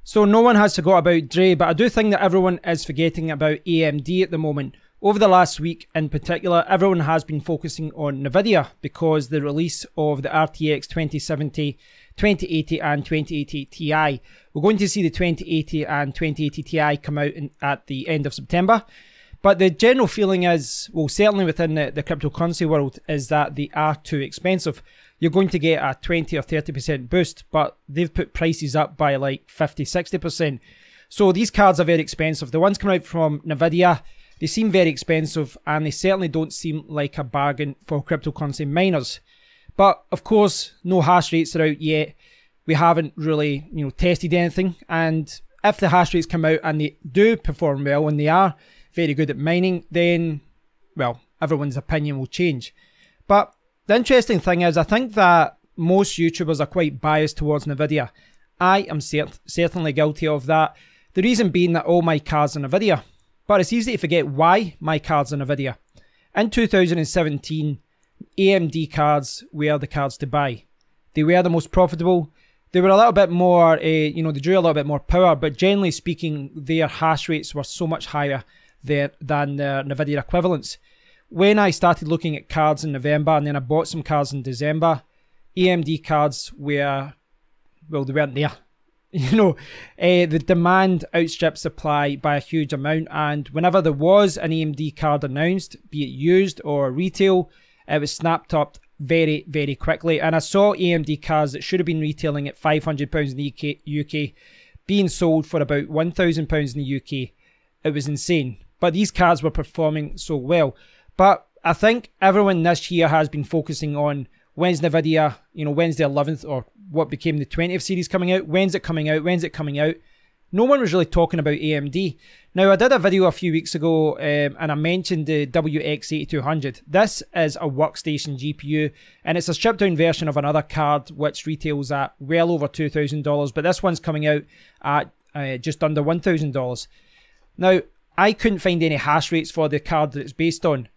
So no one has forgot about Dre, but I do think that everyone is forgetting about AMD at the moment. Over the last week in particular, everyone has been focusing on NVIDIA because the release of the RTX 2070, 2080 and 2080 Ti. We're going to see the 2080 and 2080 Ti come out at the end of September. But the general feeling is, well, certainly within the cryptocurrency world, is that they are too expensive. You're going to get a 20 or 30% boost, but they've put prices up by like 50, 60%. So these cards are very expensive. The ones coming out from NVIDIA, they seem very expensive and they certainly don't seem like a bargain for cryptocurrency miners. But of course, no hash rates are out yet. We haven't really, tested anything. And if the hash rates come out and they do perform well and they are very good at mining, then, well, everyone's opinion will change. But the interesting thing is, I think that most YouTubers are quite biased towards NVIDIA. I am certainly guilty of that. The reason being that all my cards are NVIDIA. But it's easy to forget why my cards are NVIDIA. In 2017, AMD cards were the cards to buy. They were the most profitable. They were a little bit more, they drew a little bit more power, but generally speaking, their hash rates were so much higher than their NVIDIA equivalents. When I started looking at cards in November and then I bought some cards in December, AMD cards were, well, they weren't there. The demand outstripped supply by a huge amount, and whenever there was an AMD card announced, be it used or retail, it was snapped up very, very quickly. And I saw AMD cards that should have been retailing at £500 in the UK being sold for about £1,000 in the UK. It was insane. But these cards were performing so well. But I think everyone this year has been focusing on when's NVIDIA, when's the 11th or what became the 20th series coming out? When's it coming out? When's it coming out? No one was really talking about AMD. Now, I did a video a few weeks ago and I mentioned the WX8200. This is a workstation GPU and it's a stripped down version of another card which retails at well over $2,000, but this one's coming out at just under $1,000. Now, I couldn't find any hash rates for the card that it's based on.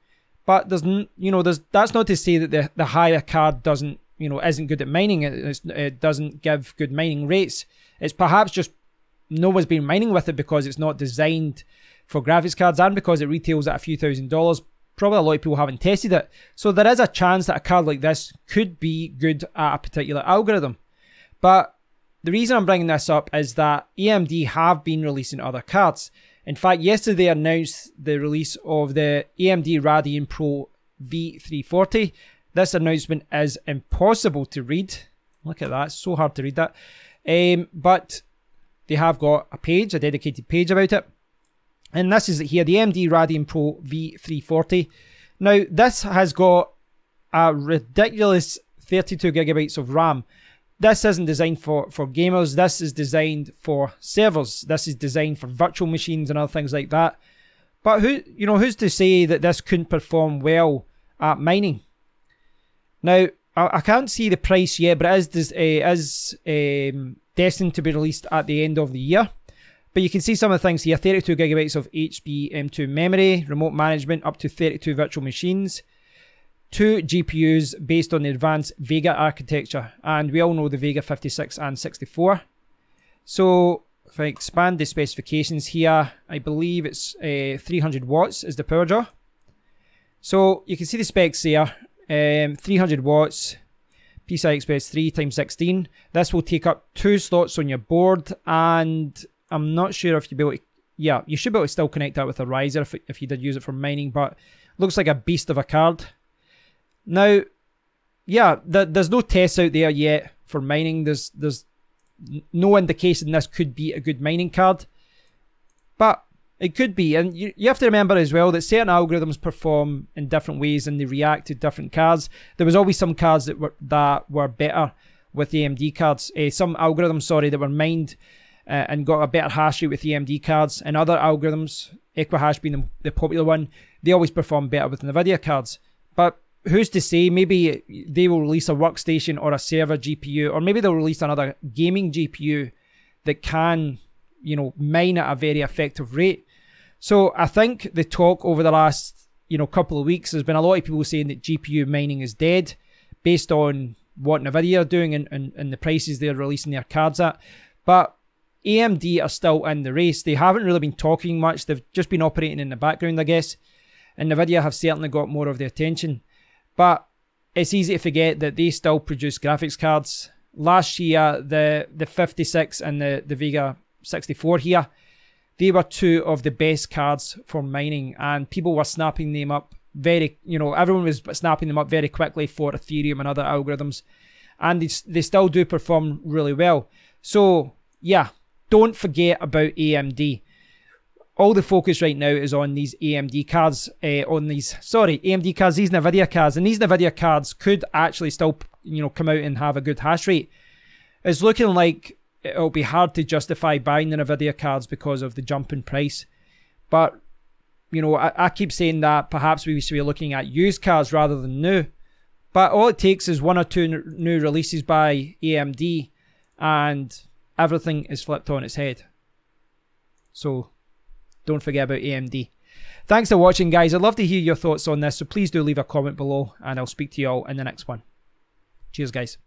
But that's not to say that the higher card isn't good at mining. It doesn't give good mining rates. It's perhaps just no one's been mining with it because it's not designed for graphics cards and because it retails at a few $1,000s. Probably a lot of people haven't tested it. So there is a chance that a card like this could be good at a particular algorithm. But the reason I'm bringing this up is that AMD have been releasing other cards. In fact, yesterday they announced the release of the AMD Radeon Pro V340. This announcement is impossible to read. Look at that, it's so hard to read that. But they have got a page, a dedicated page about it. And this is it here, the AMD Radeon Pro V340. Now, this has got a ridiculous 32 gigabytes of RAM. This isn't designed for gamers. This is designed for servers. This is designed for virtual machines and other things like that. But who's to say that this couldn't perform well at mining? Now, I can't see the price yet, but it is destined to be released at the end of the year. But you can see some of the things here: 32 gigabytes of HBM2 memory, remote management, up to 32 virtual machines. 2 GPUs based on the advanced Vega architecture, and we all know the Vega 56 and 64. So if I expand the specifications here, I believe it's 300 watts is the power draw. So you can see the specs here, 300 watts, PCI Express 3 x 16. This will take up 2 slots on your board, and I'm not sure if you'll be able to, yeah, you should be able to still connect that with a riser if you did use it for mining, but looks like a beast of a card. Now, yeah, there's no tests out there yet for mining. There's no indication this could be a good mining card, but it could be. And you have to remember as well that certain algorithms perform in different ways and they react to different cards. There was always some cards that were better with AMD cards. Some algorithms, that were mined and got a better hash rate with AMD cards, and other algorithms, Equihash being the popular one, they always perform better with NVIDIA cards. But who's to say? Maybe they will release a workstation or a server GPU, or maybe they'll release another gaming GPU that can, mine at a very effective rate. So I think the talk over the last, couple of weeks has been a lot of people saying that GPU mining is dead based on what NVIDIA are doing and the prices they're releasing their cards at. But AMD are still in the race. They haven't really been talking much. They've just been operating in the background, I guess. And NVIDIA have certainly got more of the attention. But it's easy to forget that they still produce graphics cards. Last year, the 56 and the Vega 64 here, they were two of the best cards for mining. And people were snapping them up everyone was snapping them up very quickly for Ethereum and other algorithms. And they still do perform really well. So, yeah, don't forget about AMD. All the focus right now is on these AMD cards, AMD cards, these NVIDIA cards. And these NVIDIA cards could actually still, come out and have a good hash rate. It's looking like it'll be hard to justify buying the NVIDIA cards because of the jump in price. But, I keep saying that perhaps we should be looking at used cards rather than new. But all it takes is one or two new releases by AMD and everything is flipped on its head. So don't forget about AMD. Thanks for watching, guys. I'd love to hear your thoughts on this, so please do leave a comment below and I'll speak to you all in the next one. Cheers, guys.